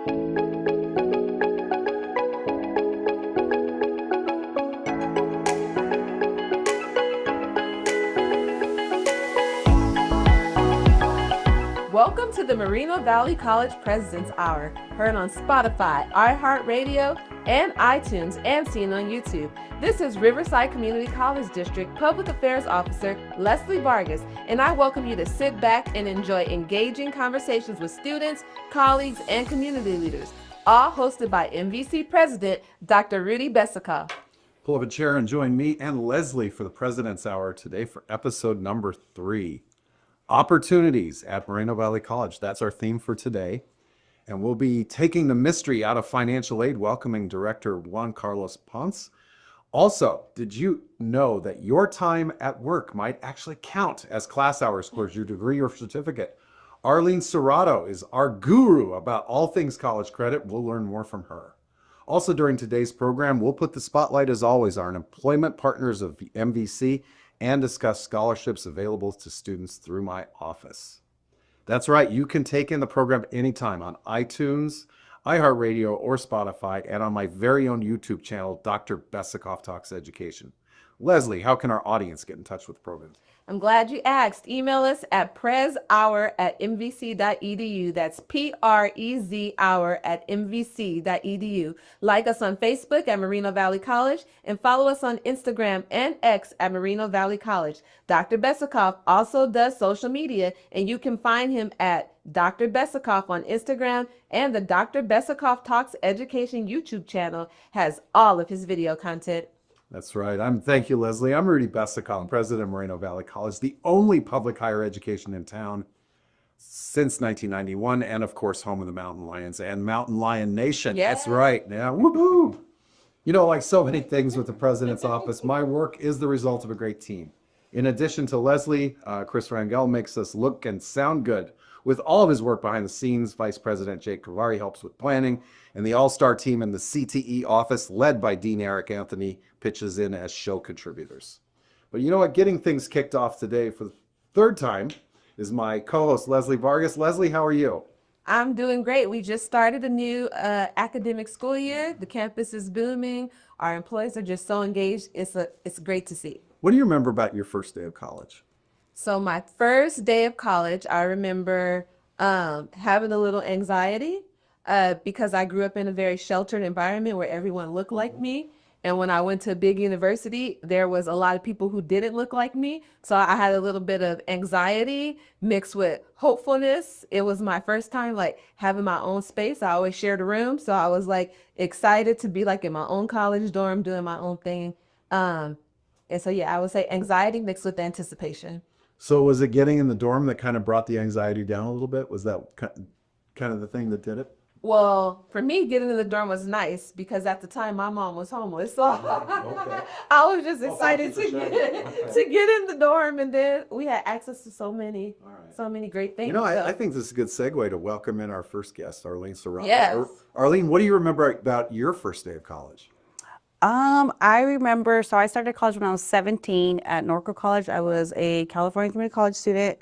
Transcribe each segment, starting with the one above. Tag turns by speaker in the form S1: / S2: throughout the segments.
S1: Welcome to the Moreno Valley College President's Hour, heard on Spotify, iHeartRadio, and iTunes, and seen on YouTube. This is Riverside Community College District Public Affairs Officer Leslie Vargas, and I welcome you to sit back and enjoy engaging conversations with students, colleagues, and community leaders, all hosted by MVC President Dr. Rudy Besikof.
S2: Pull up a chair and join me and Leslie for the President's Hour today for episode number 3. Opportunities at Moreno Valley College. That's our theme for today. And we'll be taking the mystery out of financial aid, welcoming Director Juan Ponce. Also, did you know that your time at work might actually count as class hours towards your degree or certificate? Arlene Serrato is our guru about all things college credit. We'll learn more from her. Also, during today's program, we'll put the spotlight, as always, on employment partners of the MVC and discuss scholarships available to students through my office. That's right, you can take in the program anytime on iTunes, iHeartRadio, or Spotify, and on my very own YouTube channel, Dr. Besikof Talks Education. Leslie, how can our audience get in touch with the program?
S1: I'm glad you asked. Email us at prezhour@mvc.edu. That's PREZ hour@mvc.edu. Like us on Facebook at Moreno Valley College and follow us on Instagram and X at Moreno Valley College. Dr. Besikof also does social media, and you can find him at Dr. Besikof on Instagram, and the Dr. Besikof Talks Education YouTube channel has all of his video content.
S2: That's right. Thank you, Leslie. I'm Rudy Besikof, President of Moreno Valley College, the only public higher education in town since 1991, and of course, home of the Mountain Lions and Mountain Lion Nation.
S1: Yeah.
S2: That's right. Now, woohoo! You know, like so many things with the President's office, my work is the result of a great team. In addition to Leslie, Chris Rangel makes us look and sound good. With all of his work behind the scenes, Vice President Jake Kavari helps with planning, and the all-star team in the CTE office, led by Dean Eric Anthony, pitches in as show contributors. But you know what? Getting things kicked off today for the third time is my co-host, Leslie Vargas. Leslie, how are you?
S1: I'm doing great. We just started a new academic school year. The campus is booming. Our employees are just so engaged. It's great to see.
S2: What do you remember about your first day of college?
S1: So my first day of college, I remember having a little anxiety because I grew up in a very sheltered environment where everyone looked like me. And when I went to a big university, there was a lot of people who didn't look like me. So I had a little bit of anxiety mixed with hopefulness. It was my first time like having my own space. I always shared a room. So I was like excited to be like in my own college dorm doing my own thing. And so, yeah, I would say anxiety mixed with anticipation.
S2: So was it getting in the dorm that kind of brought the anxiety down a little bit? Was that kind of the thing that did it?
S1: Well, for me, getting in the dorm was nice because at the time my mom was homeless. So
S2: Okay.
S1: I was just excited to get in the dorm, and then we had access to so many great things.
S2: You know,
S1: So,
S2: I think this is a good segue to welcome in our first guest, Arlene Serrato.
S1: Yes.
S2: Arlene, what do you remember about your first day of college?
S3: I remember, so I started college when I was 17 at Norco College. I was a California Community College student.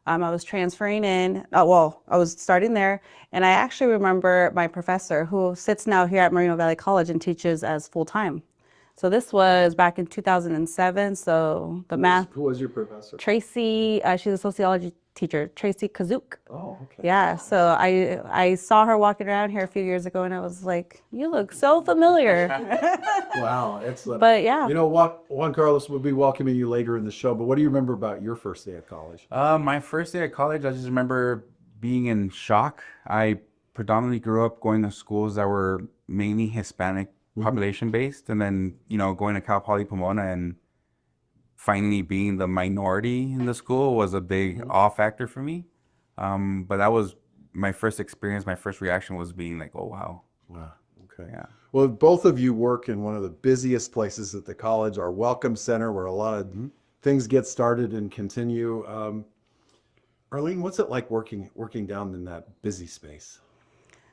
S3: I was transferring in, I was starting there, and I actually remember my professor who sits now here at Moreno Valley College and teaches as full-time. So this was back in 2007, so the math.
S2: Who was your professor?
S3: Tracy, she's a sociology teacher, Tracy Kazook.
S2: Oh, okay.
S3: Yeah, so I saw her walking around here a few years ago, and I was like, you look so familiar.
S2: Wow, excellent.
S3: But yeah.
S2: You know what? Juan Carlos will be welcoming you later in the show, but what do you remember about your first day at college?
S4: My first day at college, I just remember being in shock. I predominantly grew up going to schools that were mainly Hispanic population based, and then, you know, going to Cal Poly Pomona and finally being the minority in the school was a big awe factor for me. But that was my first experience. My first reaction was being like, oh, wow.
S2: Wow. Okay.
S4: Yeah.
S2: Well, both of you work in one of the busiest places at the college, our Welcome Center, where a lot of things get started and continue. Arlene, what's it like working down in that busy space?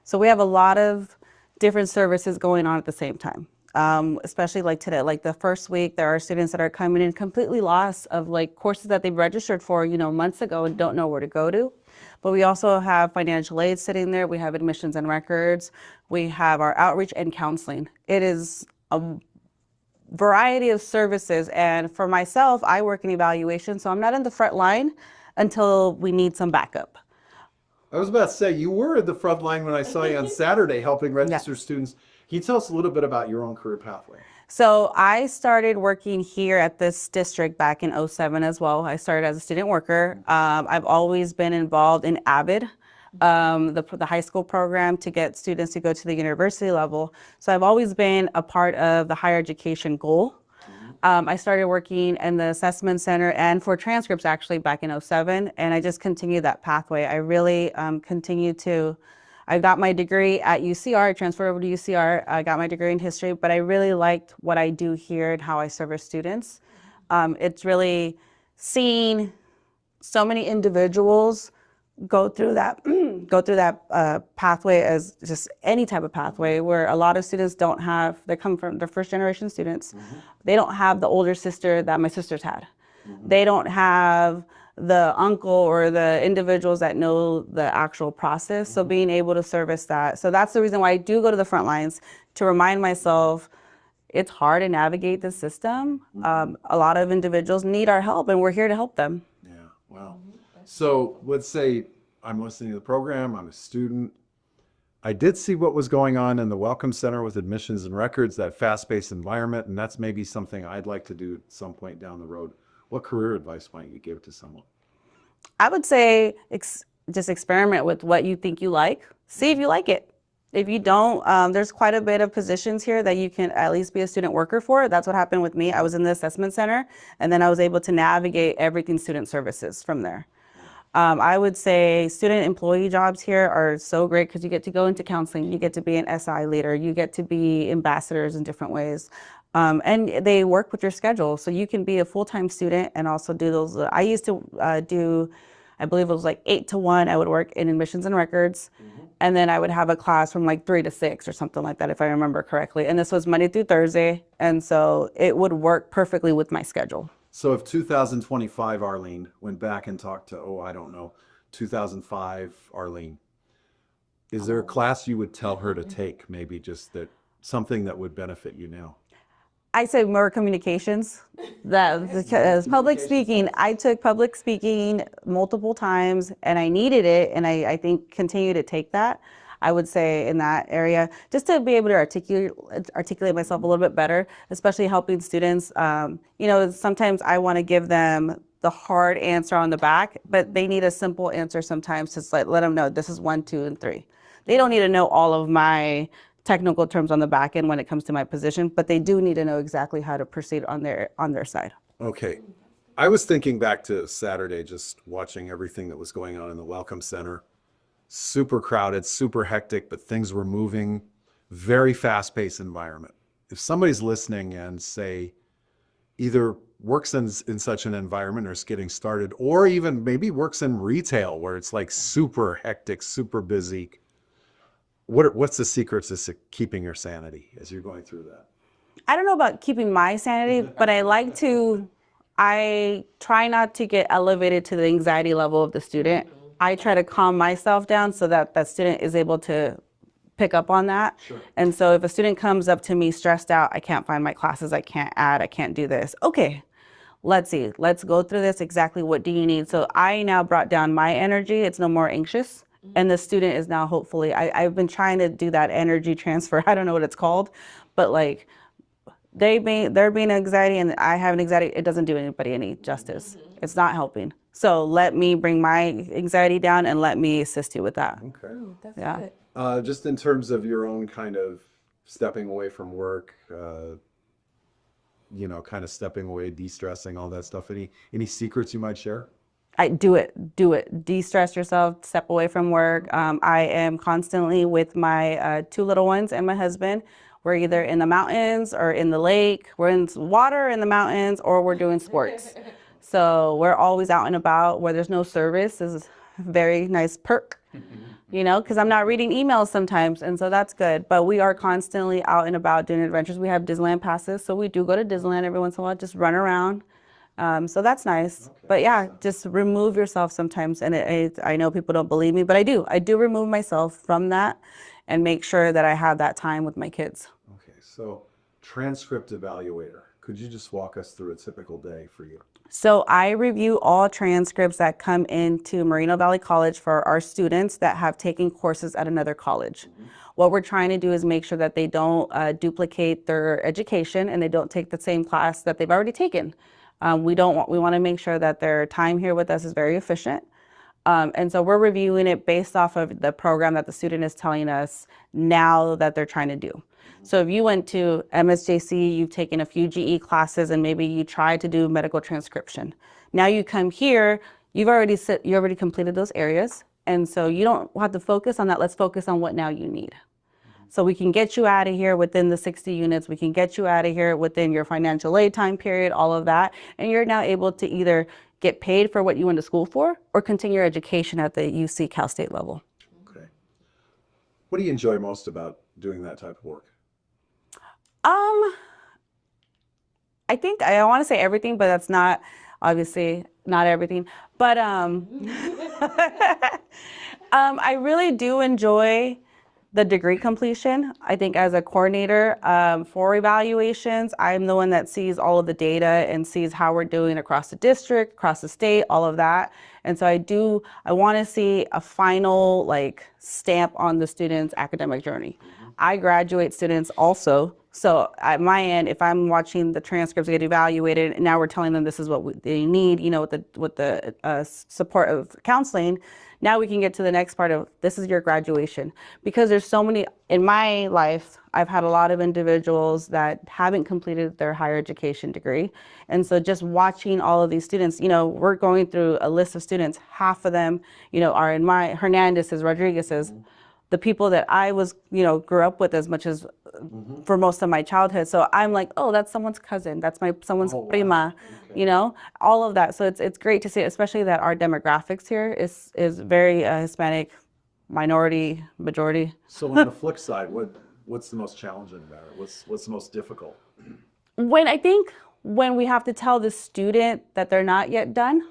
S3: So we have a lot of different services going on at the same time. especially like today, like the first week, there are students that are coming in completely lost of like courses that they've registered for, months ago and don't know where to go to. But we also have financial aid sitting there. We have admissions and records. We have our outreach and counseling. It is a variety of services. And for myself, I work in evaluation, so I'm not in the front line until we need some backup.
S2: I was about to say, you were at the front line when I saw you on Saturday helping register students. Can you tell us a little bit about your own career pathway?
S3: So I started working here at this district back in '07 as well. I started as a student worker. I've always been involved in AVID, the high school program to get students to go to the university level. So I've always been a part of the higher education goal. I started working in the assessment center and for transcripts actually back in '07, and I just continued that pathway. I really I got my degree at UCR, I transferred over to UCR, I got my degree in history, but I really liked what I do here and how I service students. It's really seeing so many individuals go through that pathway as just any type of pathway where a lot of students don't have, they come from, they're first generation students. They don't have the older sister that my sisters had. They don't have the uncle or the individuals that know the actual process. So being able to service that. So that's the reason why I do go to the front lines, to remind myself it's hard to navigate the system. A lot of individuals need our help and we're here to help them.
S2: Yeah, wow. So let's say I'm listening to the program, I'm a student. I did see what was going on in the Welcome Center with admissions and records, that fast-paced environment, and that's maybe something I'd like to do at some point down the road. What career advice might you give to someone?
S3: I would say just experiment with what you think you like. See if you like it. If you don't, there's quite a bit of positions here that you can at least be a student worker for. That's what happened with me. I was in the assessment center, and then I was able to navigate everything student services from there. I would say student employee jobs here are so great because you get to go into counseling, you get to be an SI leader, you get to be ambassadors in different ways. And they work with your schedule. So you can be a full-time student and also do those. I used to do, I believe it was like 8 to 1. I would work in admissions and records. And then I would have a class from like 3 to 6 or something like that, if I remember correctly. And this was Monday through Thursday. And so it would work perfectly with my schedule.
S2: So if 2025 Arlene went back and talked to, 2005 Arlene, is there a class you would tell her to take, maybe just that something that would benefit you now?
S3: I say more communications. Because public speaking, I took public speaking multiple times and I needed it, and I think continue to take that. I would say in that area, just to be able to articulate myself a little bit better, especially helping students. Sometimes I want to give them the hard answer on the back, but they need a simple answer sometimes to let them know this is 1, 2, and 3. They don't need to know all of my technical terms on the back end when it comes to my position, but they do need to know exactly how to proceed on their side.
S2: Okay. I was thinking back to Saturday, just watching everything that was going on in the Welcome Center. Super crowded, super hectic, but things were moving, very fast-paced environment. If somebody's listening and say either works in such an environment or is getting started, or even maybe works in retail where it's like super hectic, super busy, what's the secrets to keeping your sanity as you're going through that?
S3: I don't know about keeping my sanity, but I try not to get elevated to the anxiety level of the student. I try to calm myself down so that that student is able to pick up on that. Sure. And so if a student comes up to me stressed out, I can't find my classes, I can't add, I can't do this. Okay, let's see, let's go through this. Exactly what do you need? So I now brought down my energy. It's no more anxious. And the student is now hopefully, I've been trying to do that energy transfer. I don't know what it's called, but like they're being anxiety and I have an anxiety. It doesn't do anybody any justice. It's not helping. So let me bring my anxiety down and let me assist you with that.
S2: Okay.
S1: Ooh, that's
S3: Yeah.
S1: good.
S2: Just in terms of your own kind of stepping away from work, kind of stepping away, de-stressing, all that stuff. Any secrets you might share?
S3: I do it. De-stress yourself, step away from work. I am constantly with my 2 little ones and my husband. We're either in the mountains or in the lake. We're in water in the mountains or we're doing sports. So we're always out and about where there's no service. This is a very nice perk. you know, because I'm not reading emails sometimes. And so that's good. But we are constantly out and about doing adventures. We have Disneyland passes. So we do go to Disneyland every once in a while, just run around. So that's nice. But yeah, just remove yourself sometimes. And I know people don't believe me, but I do. I do remove myself from that and make sure that I have that time with my kids.
S2: Okay, so transcript evaluator. Could you just walk us through a typical day for you?
S3: So I review all transcripts that come into Moreno Valley College for our students that have taken courses at another college. What we're trying to do is make sure that they don't duplicate their education and they don't take the same class that they've already taken. We want to make sure that their time here with us is very efficient. And so we're reviewing it based off of the program that the student is telling us now that they're trying to do. So if you went to MSJC, you've taken a few GE classes and maybe you tried to do medical transcription. Now you come here, you already completed those areas. And so you don't have to focus on that. Let's focus on what now you need. So we can get you out of here within the 60 units. We can get you out of here within your financial aid time period, all of that. And you're now able to either get paid for what you went to school for or continue your education at the UC Cal State level.
S2: Okay. What do you enjoy most about doing that type of work?
S3: I think I want to say everything, but that's not obviously not everything. But I really do enjoy the degree completion. I think as a coordinator for evaluations, I'm the one that sees all of the data and sees how we're doing across the district, across the state, all of that. And so I want to see a final like stamp on the student's academic journey. I graduate students also. So at my end, if I'm watching the transcripts get evaluated, and now we're telling them this is what they need, you know, with the support of counseling, now we can get to the next part of this is your graduation. Because there's so many, in my life, I've had a lot of individuals that haven't completed their higher education degree. And so just watching all of these students, you know, we're going through a list of students, half of them, you know, are in my Hernandez's, Rodriguez's. The people that I was, you know, grew up with as much as for most of my childhood. So I'm like, oh, that's someone's cousin. That's someone's prima, you know, all of that. So it's great to see, especially that our demographics here is very Hispanic, minority, majority.
S2: So on the flip side, what's the most challenging about it? What's the most difficult?
S3: When we have to tell the student that they're not yet done,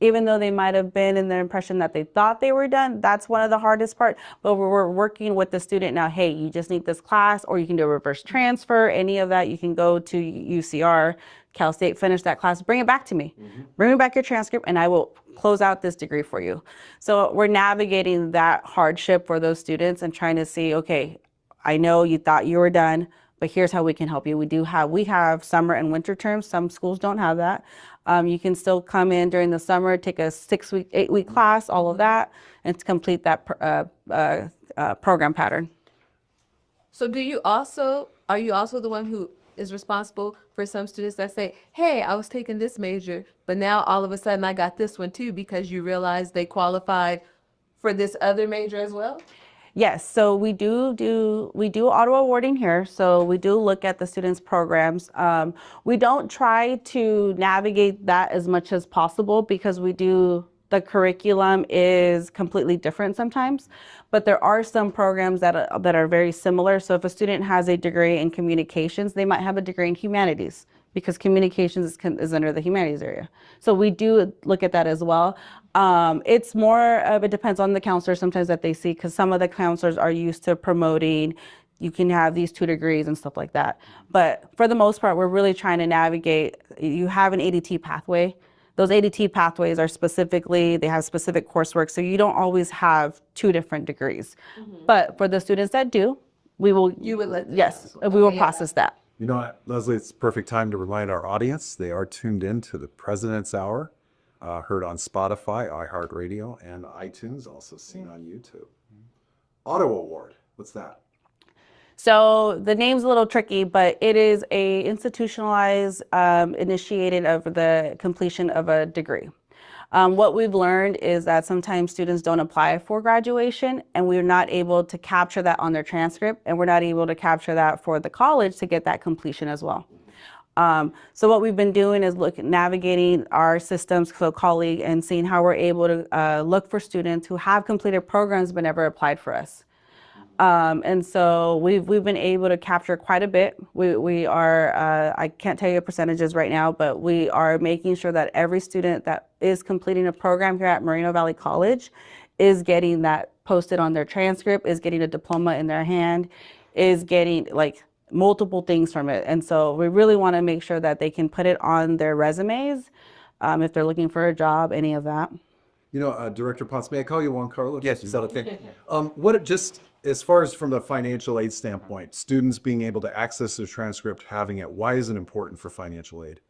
S3: even though they might have been in their impression that they thought they were done, that's one of the hardest part. But we're working with the student now, hey, you just need this class, or you can do a reverse transfer, any of that. You can go to UCR, Cal State, finish that class, bring it back to me. Bring me back your transcript and I will close out this degree for you. So we're navigating that hardship for those students and trying to see, okay, I know you thought you were done, but here's how we can help you. We have summer and winter terms. Some schools don't have that. You can still come in during the summer, take a 6-week, 8-week class, all of that, and to complete that program pattern.
S1: So are you also the one who is responsible for some students that say, hey, I was taking this major, but now all of a sudden I got this one too, because you realize they qualified for this other major as well?
S3: Yes, so we do auto awarding here. So we do look at the students' programs. We don't try to navigate that as much as possible because the curriculum is completely different sometimes, but there are some programs that are very similar. So if a student has a degree in communications, they might have a degree in humanities because communications is under the humanities area. So we do look at that as well. It's more of, it depends on the counselor sometimes that they see, because some of the counselors are used to promoting, you can have these 2 degrees and stuff like that. But for the most part, we're really trying to navigate, you have an ADT pathway. Those ADT pathways are they have specific coursework, so you don't always have 2 different degrees. But for the students that do, we will process that.
S2: You know what, Leslie, it's the perfect time to remind our audience, they are tuned in to the President's Hour, heard on Spotify, iHeartRadio, and iTunes, also seen on YouTube. Auto Award, what's that?
S3: So the name's a little tricky, but it is a institutionalized initiated of the completion of a degree. What we've learned is that sometimes students don't apply for graduation, and we're not able to capture that on their transcript, and we're not able to capture that for the college to get that completion as well. So what we've been doing is navigating our systems, so colleague, and seeing how we're able to look for students who have completed programs but never applied for us. And so we've been able to capture quite a bit. We are, I can't tell you percentages right now, but we are making sure that every student that is completing a program here at Moreno Valley College is getting that posted on their transcript, is getting a diploma in their hand, is getting like multiple things from it. And so we really want to make sure that they can put it on their resumes, if they're looking for a job, any of that.
S2: You know, Director Ponce, may I call you Juan Carlos?
S4: Yes.
S2: Is that okay? What just as far as from the financial aid standpoint, students being able to access their transcript, having it, why is it important for financial aid?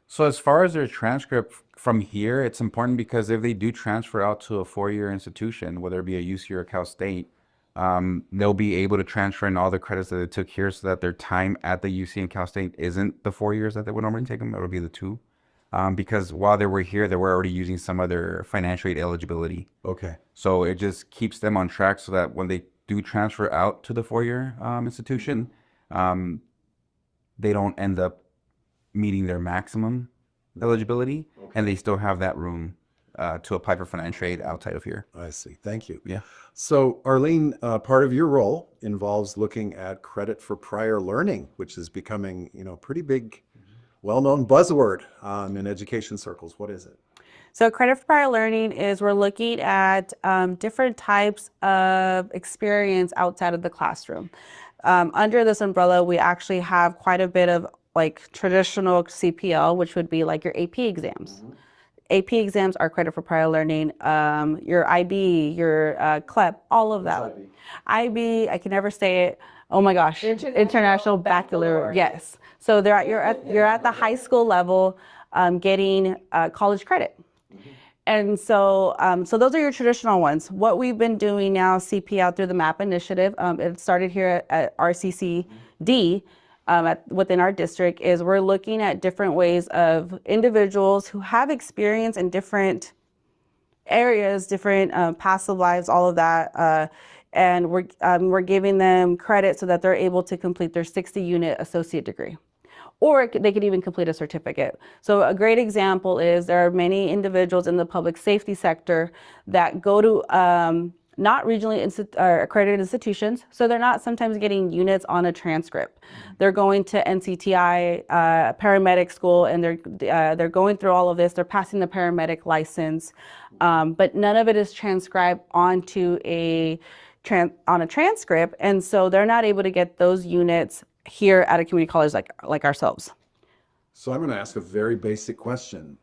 S4: So as far as their transcript from here, it's important because if they do transfer out to a four-year institution, whether it be a UC or a Cal State, they'll be able to transfer in all the credits that they took here so that their time at the UC and Cal State isn't the 4 years that they would normally take them. It would be the 2. Because while they were here, they were already using some other financial aid eligibility.
S2: Okay.
S4: So it just keeps them on track so that when they do transfer out to the four-year institution, they don't end up meeting their maximum eligibility, and they still have that room to apply for financial aid outside of here.
S2: I see. Thank you.
S4: Yeah.
S2: So, Arlene, part of your role involves looking at credit for prior learning, which is becoming, pretty big, well-known buzzword in education circles. What is it?
S3: So credit for prior learning is we're looking at different types of experience outside of the classroom. Under this umbrella, we actually have quite a bit of like traditional CPL, which would be like your AP exams. AP exams are credit for prior learning. Your IB, your CLEP, all of that. IB, I can never say it. Oh my gosh, International Baccalaureate. Yes. So you're at the high school level, getting college credit. And so those are your traditional ones. What we've been doing now, CPL through the MAP initiative, it started here at RCCD within our district, is we're looking at different ways of individuals who have experience in different areas, different passive lives, all of that. And we're giving them credit so that they're able to complete their 60-unit associate degree. Or they could even complete a certificate. So a great example is there are many individuals in the public safety sector that go to not regionally accredited institutions, so they're not sometimes getting units on a transcript. They're going to NCTI paramedic school, and they're going through all of this. They're passing the paramedic license, but none of it is transcribed onto on a transcript, and so they're not able to get those units here at a community college like ourselves.
S2: So I'm going to ask a very basic question.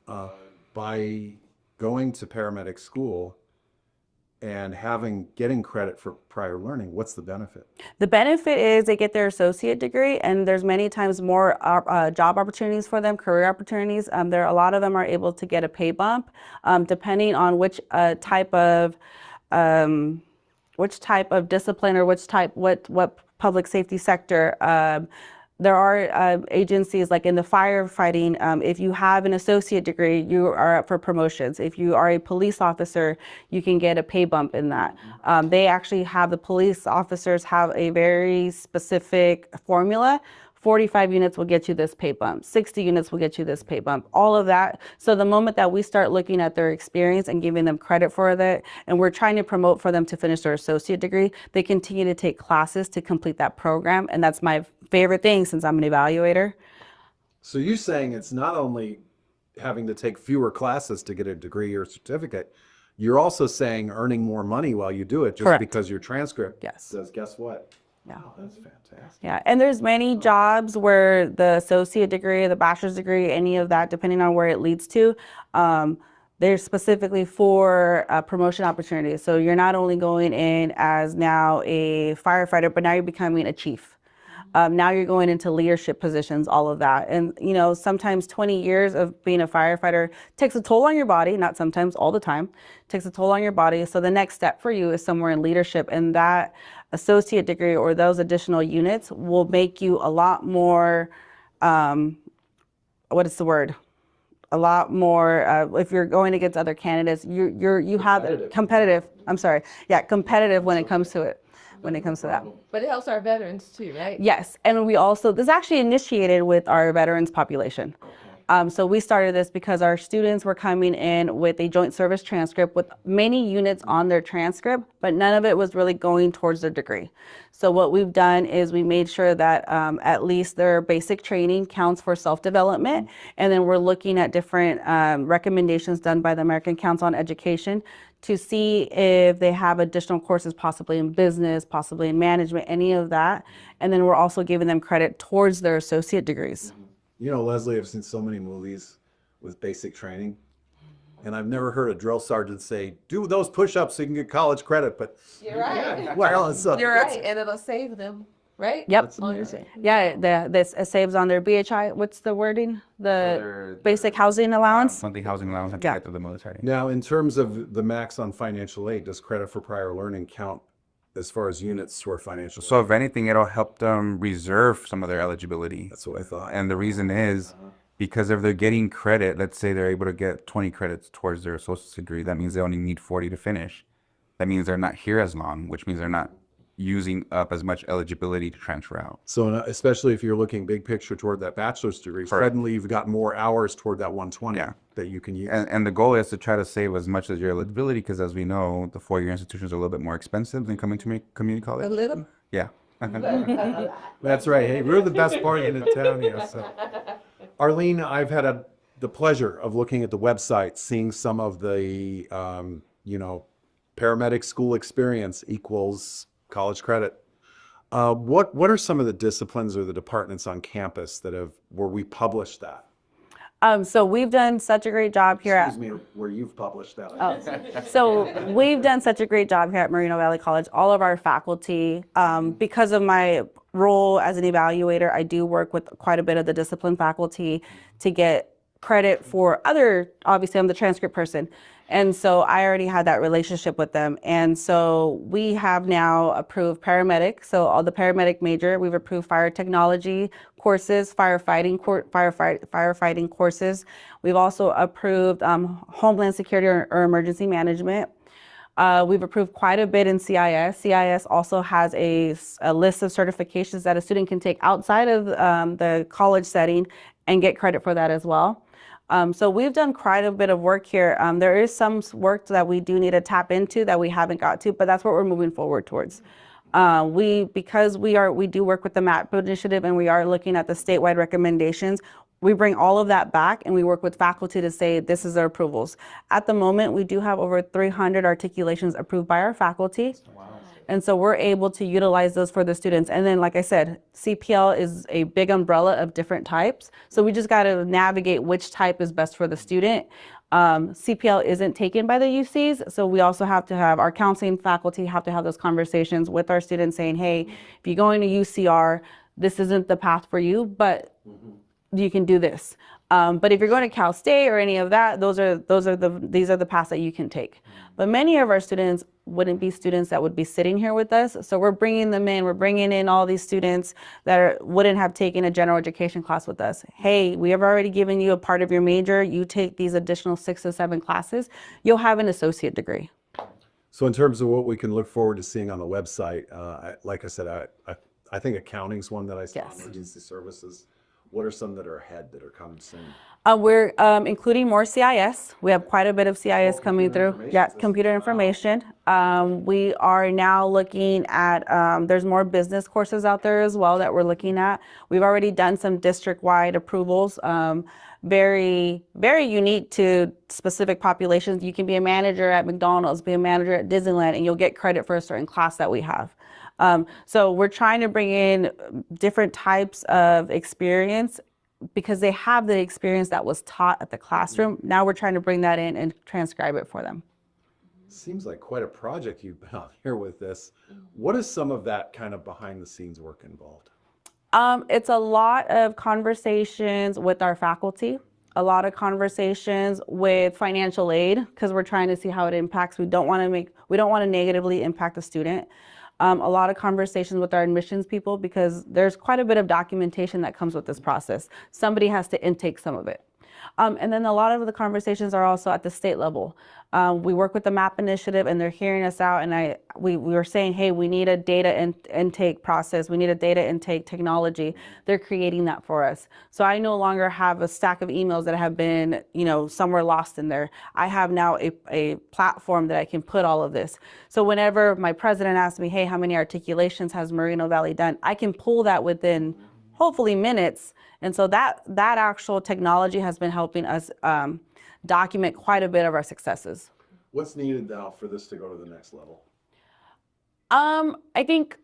S2: By going to paramedic school and getting credit for prior learning, what's the benefit? The
S3: benefit is they get their associate degree, and there's many times more job opportunities for them, career opportunities. A lot of them are able to get a pay bump, depending on which type of discipline or what public safety sector. There are agencies like in the firefighting, if you have an associate degree, you are up for promotions. If you are a police officer, you can get a pay bump in that. They actually have, the police officers have a very specific formula. 45 units will get you this pay bump, 60 units will get you this pay bump, all of that. So the moment that we start looking at their experience and giving them credit for that, and we're trying to promote for them to finish their associate degree, they continue to take classes to complete that program. And that's my favorite thing since I'm an evaluator.
S2: So you're saying it's not only having to take fewer classes to get a degree or certificate, you're also saying earning more money while you do it just
S3: Correct.
S2: Because your transcript says, guess what?
S3: Yeah.
S2: Wow, that's fantastic.
S3: Yeah, and there's many jobs where the associate degree, the bachelor's degree, any of that, depending on where it leads to, they're specifically for promotion opportunities. So you're not only going in as now a firefighter, but now you're becoming a chief. Now you're going into leadership positions, all of that. And, sometimes 20 years of being a firefighter takes a toll on your body, not sometimes, all the time, takes a toll on your body. So the next step for you is somewhere in leadership, and that associate degree or those additional units will make you a lot more, what is the word? A lot more, if you're going against other candidates, you have competitive. I'm sorry. Yeah, competitive when it comes to it. when it comes to that.
S1: But it helps our veterans too, right?
S3: Yes, and we also, this actually initiated with our veterans population. So we started this because our students were coming in with a joint service transcript with many units on their transcript, but none of it was really going towards their degree. So what we've done is we made sure that at least their basic training counts for self-development, and then we're looking at different recommendations done by the American Council on Education to see if they have additional courses, possibly in business, possibly in management, any of that. And then we're also giving them credit towards their associate degrees.
S2: You know, Leslie, I've seen so many movies with basic training, and I've never heard a drill sergeant say, do those push-ups so you can get college credit, but
S1: You're right.
S2: well, it's
S1: You're right, and it'll save them, right?
S3: Yep.
S1: On your-
S3: Yeah, this saves on their BHI. What's the wording? The basic housing allowance.
S4: Monthly housing allowance at
S3: Yeah.
S4: the end of the military.
S2: Now, in terms of the max on financial aid, does credit for prior learning count as far as units toward financial aid?
S4: So if anything, it'll help them reserve some of their eligibility.
S2: That's what I thought.
S4: And the reason is because if they're getting credit, let's say they're able to get 20 credits towards their associate's degree, that means they only need 40 to finish. That means they're not here as long, which means they're not using up as much eligibility to transfer out.
S2: So especially if you're looking big picture toward that bachelor's degree,
S4: Correct.
S2: suddenly you've got more hours toward that 120
S4: Yeah.
S2: that you can use.
S4: And the goal is to try to save as much as your eligibility, because as we know, the four-year institutions are a little bit more expensive than coming to community
S1: A
S4: college.
S1: little.
S4: Yeah.
S2: That's right. Hey, we're the best part in the town here. So. Arlene, I've had the pleasure of looking at the website, seeing some of the, paramedic school experience equals college credit. What are some of the disciplines or the departments on campus where we published that?
S3: So we've done such a great job here at.
S2: Excuse me, where you've published that.
S3: So we've done such a great job here at Moreno Valley College. All of our faculty, because of my role as an evaluator, I do work with quite a bit of the discipline faculty to get credit for other, obviously I'm the transcript person. And so I already had that relationship with them. And so we have now approved paramedic. So all the paramedic major, we've approved fire technology courses, firefighting courses. We've also approved homeland security or emergency management. We've approved quite a bit in CIS. CIS also has a list of certifications that a student can take outside of the college setting and get credit for that as well. So we've done quite a bit of work here. There is some work that we do need to tap into that we haven't got to, but that's what we're moving forward towards. Because we do work with the MAP initiative and we are looking at the statewide recommendations, we bring all of that back and we work with faculty to say this is our approvals. At the moment, we do have over 300 articulations approved by our faculty. And so we're able to utilize those for the students. And then, like I said, CPL is a big umbrella of different types. So we just got to navigate which type is best for the student. CPL isn't taken by the UCs. So we also have to have our counseling faculty have to have those conversations with our students saying, hey, if you're going to UCR, this isn't the path for you, but you can do this. But if you're going to Cal State or any of that, these are the paths that you can take. But many of our students wouldn't be students that would be sitting here with us. So we're bringing them in. We're bringing in all these students that wouldn't have taken a general education class with us. Hey, we have already given you a part of your major. You take these additional 6 to 7 classes, you'll have an associate degree.
S2: So in terms of what we can look forward to seeing on the website, like I said, I think accounting's one that I saw,
S3: Yes.
S2: emergency services. What are some that are ahead that are coming soon?
S3: We're including more CIS. We have quite a bit of CIS coming through. Yeah, computer information. We are now looking at, there's more business courses out there as well that we're looking at. We've already done some district-wide approvals, very, very unique to specific populations. You can be a manager at McDonald's, be a manager at Disneyland, and you'll get credit for a certain class that we have. So we're trying to bring in different types of experience because they have the experience that was taught at the classroom. Now we're trying to bring that in and transcribe it for them.
S2: Seems like quite a project you've been out here with this. What is some of that kind of behind the scenes work involved?
S3: It's a lot of conversations with our faculty, a lot of conversations with financial aid because we're trying to see how it impacts. We don't want to negatively impact the student. A lot of conversations with our admissions people because there's quite a bit of documentation that comes with this process. Somebody has to intake some of it. And then a lot of the conversations are also at the state level. We work with the MAP initiative, and they're hearing us out. And we were saying, hey, we need a data intake process. We need a data intake technology. They're creating that for us. So I no longer have a stack of emails that have been, somewhere lost in there. I have now a platform that I can put all of this. So whenever my president asks me, hey, how many articulations has Moreno Valley done? I can pull that within hopefully minutes. And so that actual technology has been helping us document quite a bit of our successes.
S2: What's needed now for this to go to the next level?
S3: I think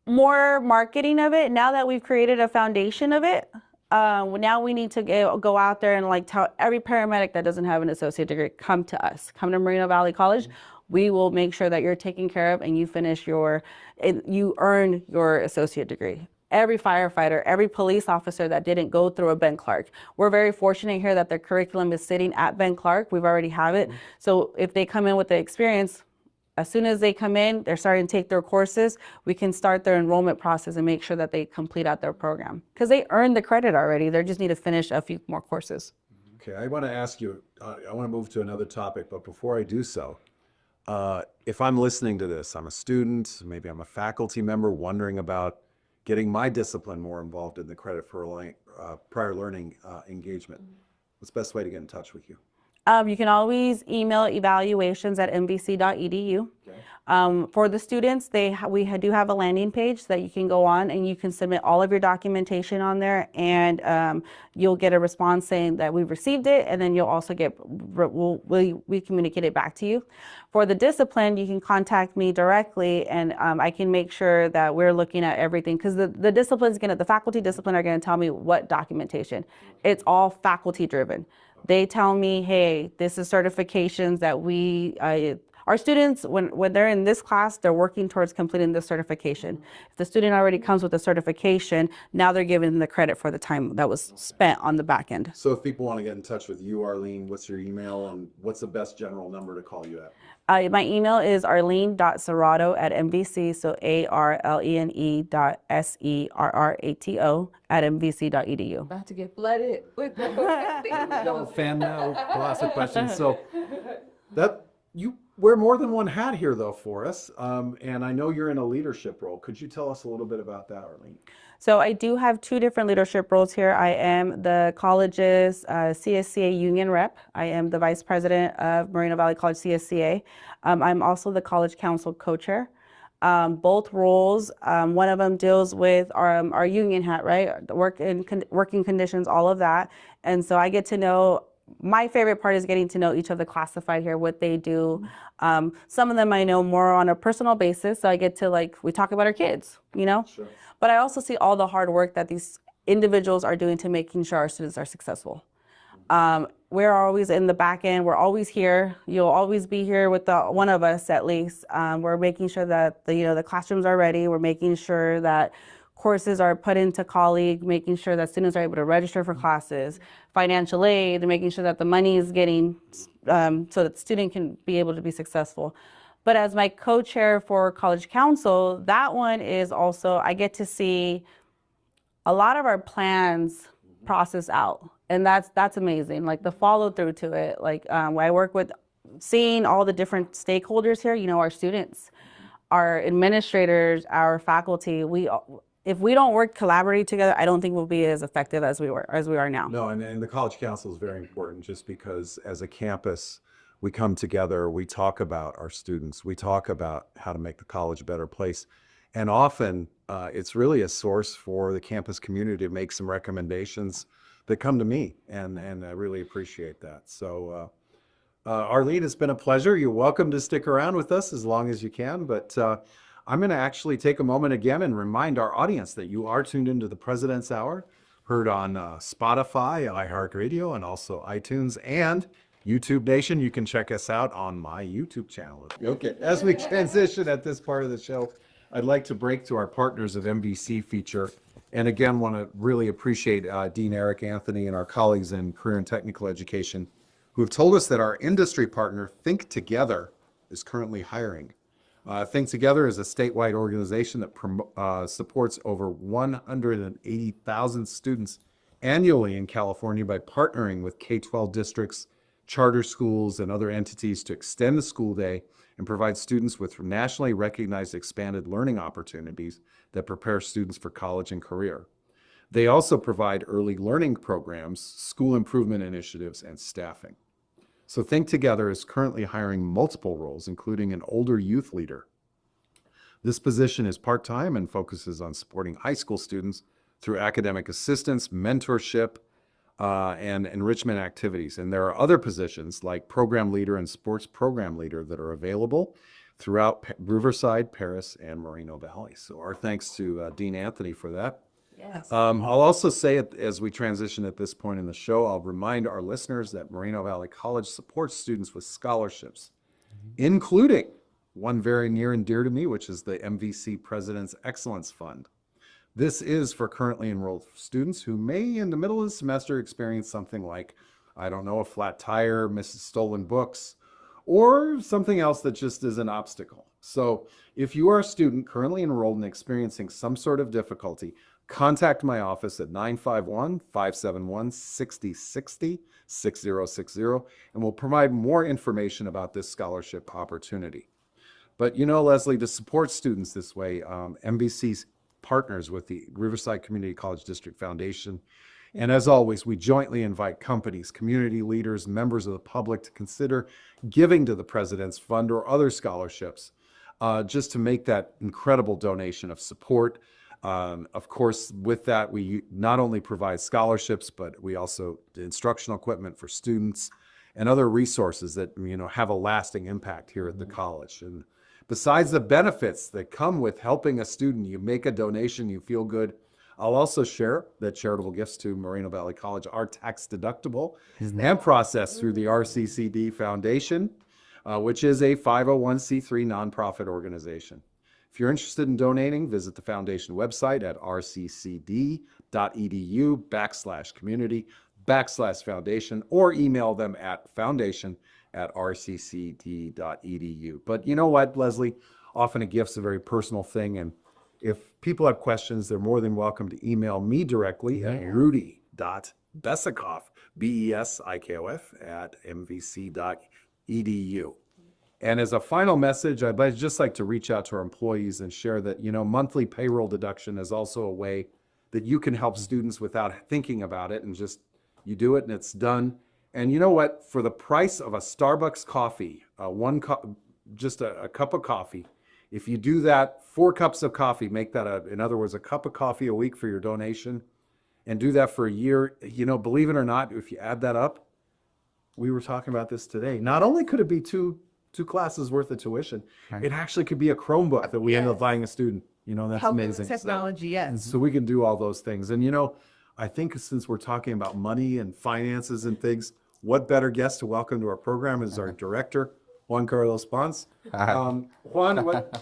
S3: more marketing of it. Now that we've created a foundation of it, now we need to go out there and tell every paramedic that doesn't have an associate degree, come to us, come to Moreno Valley College. We will make sure that you're taken care of and you earn your associate degree. Every firefighter, every police officer that didn't go through a Ben Clark. We're very fortunate here that their curriculum is sitting at Ben Clark. We've already have it. So if they come in with the experience, as soon as they come in, they're starting to take their courses, we can start their enrollment process and make sure that they complete out their program. Because they earned the credit already. They just need to finish a few more courses.
S2: Okay, I want to ask you, I want to move to another topic, but before I do so, if I'm listening to this, I'm a student, maybe I'm a faculty member wondering about getting my discipline more involved in the credit for prior learning engagement. What's the best way to get in touch with you?
S3: You can always email evaluations@mbc.edu.
S2: Okay.
S3: For the students, we do have a landing page that you can go on and you can submit all of your documentation on there, and you'll get a response saying that we've received it, and then you'll also get, we communicate it back to you. For the discipline, you can contact me directly, and I can make sure that we're looking at everything, because the faculty discipline are going to tell me what documentation. It's all faculty driven. They tell me, hey, this is certifications that our students, when they're in this class, they're working towards completing this certification. If the student already comes with a certification, now they're given the credit for the time that was spent on the back end.
S2: So if people want to get in touch with you, Arlene, what's your email and what's the best general number to call you at?
S3: My email is arlene.serrato@mvc, so arlene.serrato@mvc.edu.
S1: About to get flooded with
S2: Fan mail, lots of questions. So you wear more than one hat here, though, for us. And I know you're in a leadership role. Could you tell us a little bit about that, Arlene?
S3: So I do have two different leadership roles here. I am the college's CSCA union rep. I am the vice president of Moreno Valley College CSCA. I'm also the college council co-chair. Both roles, one of them deals with our union hat, right? The working conditions, all of that. And so I get to know, my favorite part is getting to know each of the classified here, what they do. Some of them I know more on a personal basis. So I get to we talk about our kids,
S2: Sure.
S3: But I also see all the hard work that these individuals are doing to making sure our students are successful. We're always in the back end. We're always here. You'll always be here with one of us at least. We're making sure that the classrooms are ready. We're making sure that courses are put into colleague, making sure that students are able to register for classes, financial aid, making sure that the money is getting so that the student can be able to be successful. But as my co-chair for College Council, that one is also, I get to see a lot of our plans process out. And that's amazing. The follow through to it. I work with seeing all the different stakeholders here, our students, our administrators, our faculty. If we don't work collaboratively together, I don't think we'll be as effective as we are now.
S2: No, and the College Council is very important just because as a campus, we come together, we talk about our students, we talk about how to make the college a better place. And often it's really a source for the campus community to make some recommendations that come to me. And I really appreciate that. So Arlene, it's been a pleasure. You're welcome to stick around with us as long as you can. But I'm going to actually take a moment again and remind our audience that you are tuned into the President's Hour, heard on Spotify, iHeartRadio, and also iTunes and YouTube Nation. You can check us out on my YouTube channel. Okay, as we transition at this part of the show, I'd like to break to our Partners of MVC feature. And again, want to really appreciate Dean Eric Anthony and our colleagues in career and technical education who have told us that our industry partner, Think Together, is currently hiring. Think Together is a statewide organization that supports over 180,000 students annually in California by partnering with K-12 districts, charter schools, and other entities to extend the school day and provide students with nationally recognized expanded learning opportunities that prepare students for college and career. They also provide early learning programs, school improvement initiatives, and staffing. So Think Together is currently hiring multiple roles, including an older youth leader. This position is part-time and focuses on supporting high school students through academic assistance, mentorship, and enrichment activities. And there are other positions like program leader and sports program leader that are available throughout Riverside, Paris, and Moreno Valley. So our thanks to Dean Anthony for that.
S1: Yes.
S2: I'll also say as we transition at this point in the show, I'll remind our listeners that Moreno Valley College supports students with scholarships, including one very near and dear to me, which is the MVC President's Excellence Fund. This is for currently enrolled students who may, in the middle of the semester, experience something like, I don't know, a flat tire, misses stolen books, or something else that just is an obstacle. So if you are a student currently enrolled and experiencing some sort of difficulty, contact my office at 951-571-6060, 6060, and we'll provide more information about this scholarship opportunity. But you know, Leslie, to support students this way, MVC partners with the Riverside Community College District Foundation. And as always, we jointly invite companies, community leaders, members of the public to consider giving to the President's Fund or other scholarships, just to make that incredible donation of support. Of course, with that, we not only provide scholarships, but we also do instructional equipment for students and other resources that, you know, have a lasting impact here at the college. And besides the benefits that come with helping a student, you make a donation, you feel good. I'll also share that charitable gifts to Moreno Valley College are tax deductible and processed through the RCCD Foundation, which is a 501c3 nonprofit organization. If you're interested in donating, visit the foundation website at rccd.edu/community/foundation or email them at foundation@rccd.edu. But you know what, Leslie? Often a gift's a very personal thing, and if people have questions, they're more than welcome to email me directly at rudy.besikof, BESIKOF, @mvc.edu. And as a final message, I'd just like to reach out to our employees and share that, you know, monthly payroll deduction is also a way that you can help students without thinking about it, and just, you do it and it's done. And you know what? For the price of a Starbucks coffee, just a cup of coffee, if you do that, 4 cups of coffee, make that in other words, a cup of coffee a week for your donation, and do that for a year. You know, believe it or not, if you add that up, we were talking about this today. Not only could it be two classes worth of tuition, it actually could be a Chromebook that we end up buying a student. You know, that's
S1: Help with
S2: amazing.
S1: technology, yes.
S2: So we can do all those things. And you know, I think since we're talking about money and finances and things, what better guest to welcome to our program is our director, Juan Carlos Ponce. Juan,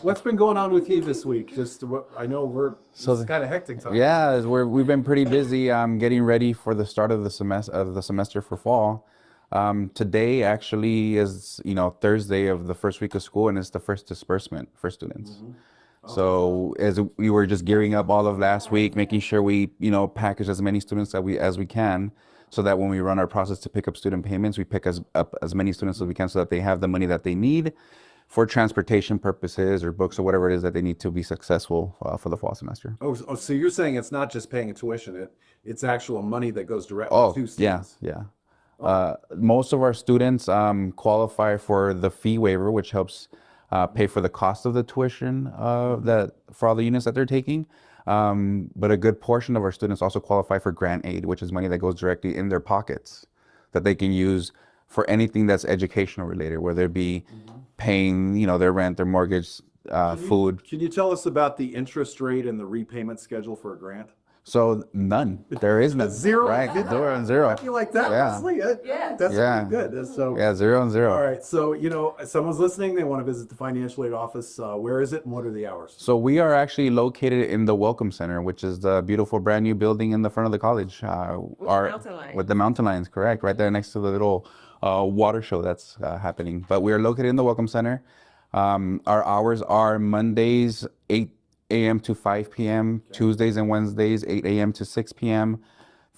S2: what's been going on with you this week? I know it's kind of hectic time.
S4: Yeah, we've been pretty busy getting ready for the start of the semester for fall. Today actually is, you know, Thursday of the first week of school, and it's the first disbursement for students.
S2: Mm-hmm.
S4: So as we were just gearing up all of last week, making sure we, you know, package as many students as we can, so that when we run our process to pick up student payments, we pick up as many students as we can, so that they have the money that they need for transportation purposes or books or whatever it is that they need to be successful for the fall semester.
S2: So you're saying it's not just paying a tuition, it's actual money that goes directly to students.
S4: Yeah. Most of our students qualify for the fee waiver, which helps pay for the cost of the tuition for all the units that they're taking. But a good portion of our students also qualify for grant aid, which is money that goes directly in their pockets that they can use for anything that's educational related, whether it be paying, you know, their rent, their mortgage, food.
S2: Can you tell us about the interest rate and the repayment schedule for a grant?
S4: So none. There is none.
S2: Zero?
S4: Right. 0 and 0.
S2: You like that,
S4: Yeah.
S2: Leslie?
S1: Yeah.
S2: That's
S4: Yeah.
S2: pretty good. So,
S4: Yeah, 0 and 0.
S2: all right. So, you know, if someone's listening, they want to visit the financial aid office. Where is it and what are the hours?
S4: So we are actually located in the Welcome Center, which is the beautiful brand new building in the front of the college.
S1: Mountain lion.
S4: With the mountain lions, correct, right there next to the little water show that's happening. But we are located in the Welcome Center. Our hours are Mondays 8 a.m. to 5 p.m., Tuesdays and Wednesdays 8 a.m. to 6 p.m.,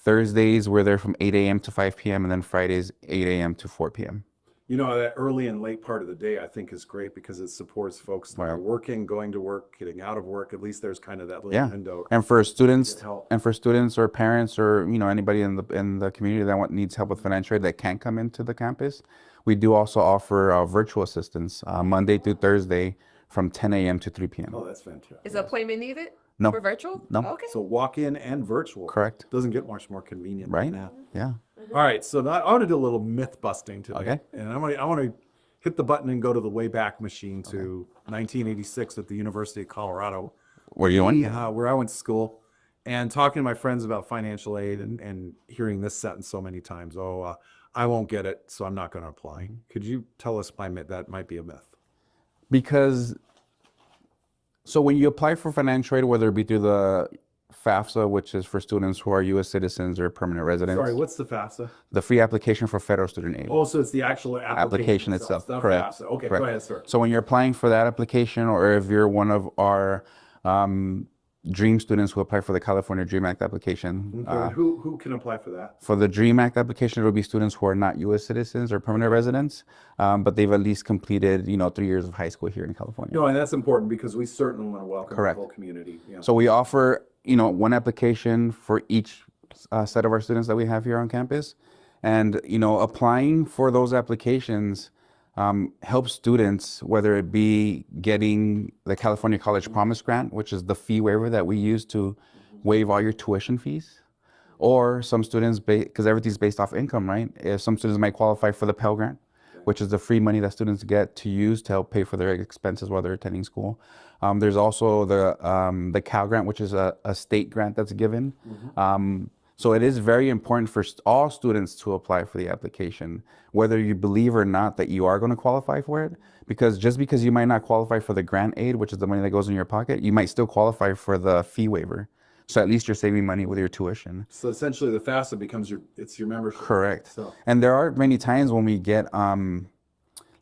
S4: Thursdays, we're there from 8 a.m. to 5 p.m. and then Fridays, 8 a.m. to 4 p.m.
S2: You know, that early and late part of the day, I think is great because it supports folks that are working, going to work, getting out of work. At least there's kind of that little
S4: Yeah.
S2: window.
S4: And for students,
S2: Get help.
S4: or parents or, you know, anybody in the community that needs help with financial aid that can't come into the campus, we do also offer virtual assistance Monday through Thursday from 10 a.m. to 3 p.m.
S2: Oh, that's fantastic.
S1: Is an appointment needed?
S4: No.
S1: For virtual?
S4: No.
S1: Okay.
S2: So walk in and virtual.
S4: Correct.
S2: Doesn't get much more convenient
S4: Right?
S2: than that.
S4: Yeah.
S2: All right, so now I want to do a little myth busting today.
S4: Okay.
S2: And I want to hit the button and go to the Wayback Machine to 1986 at the University of Colorado,
S4: Where you going?
S2: where I went to school, and talking to my friends about financial aid and hearing this sentence so many times. Oh, I won't get it, so I'm not going to apply. Could you tell us why that might be a myth?
S4: Because, so when you apply for financial aid, whether it be through the FAFSA, which is for students who are U.S. citizens or permanent residents.
S2: Sorry, what's the FAFSA?
S4: The free application for federal student aid.
S2: Oh, so it's the actual application
S4: itself.
S2: not
S4: Correct.
S2: FAFSA. Okay,
S4: Correct.
S2: go ahead, sir.
S4: So when you're applying for that application, or if you're one of our DREAM students who apply for the California DREAM Act application,
S2: Okay, who can apply for that?
S4: for the DREAM Act application, it will be students who are not U.S. citizens or permanent residents, but they've at least completed, 3 years of high school here in California.
S2: No, and that's important because we certainly want to welcome
S4: Correct.
S2: the whole community. Yeah.
S4: So we offer, one application for each set of our students that we have here on campus. And, applying for those applications helps students, whether it be getting the California College Promise Grant, which is the fee waiver that we use to waive all your tuition fees, or some students, because everything's based off income, right? Some students might qualify for the Pell Grant, which is the free money that students get to use to help pay for their expenses while they're attending school. There's also the Cal Grant, which is a state grant that's given. So it is very important for all students to apply for the application, whether you believe or not that you are going to qualify for it. Because just because you might not qualify for the grant aid, which is the money that goes in your pocket, you might still qualify for the fee waiver. So at least you're saving money with your tuition.
S2: So essentially, the FAFSA becomes your membership.
S4: Correct.
S2: So
S4: And there are many times when we get,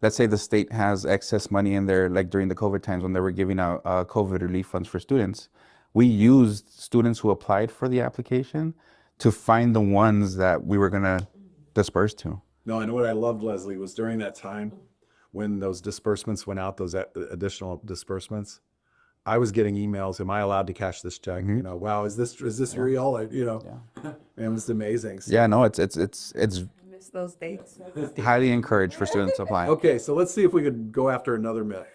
S4: let's say the state has excess money in there, like during the COVID times when they were giving out COVID relief funds for students. We used students who applied for the application to find the ones that we were going to disperse to.
S2: no, and what I loved, Leslie, was during that time when those disbursements went out, those additional disbursements. I was getting emails. Am I allowed to cash this check? Wow, is this real? And it was amazing. So,
S4: Yeah, no, it's
S1: I miss those dates.
S4: highly encouraged for students to apply.
S2: okay, so let's see if we could go after another myth.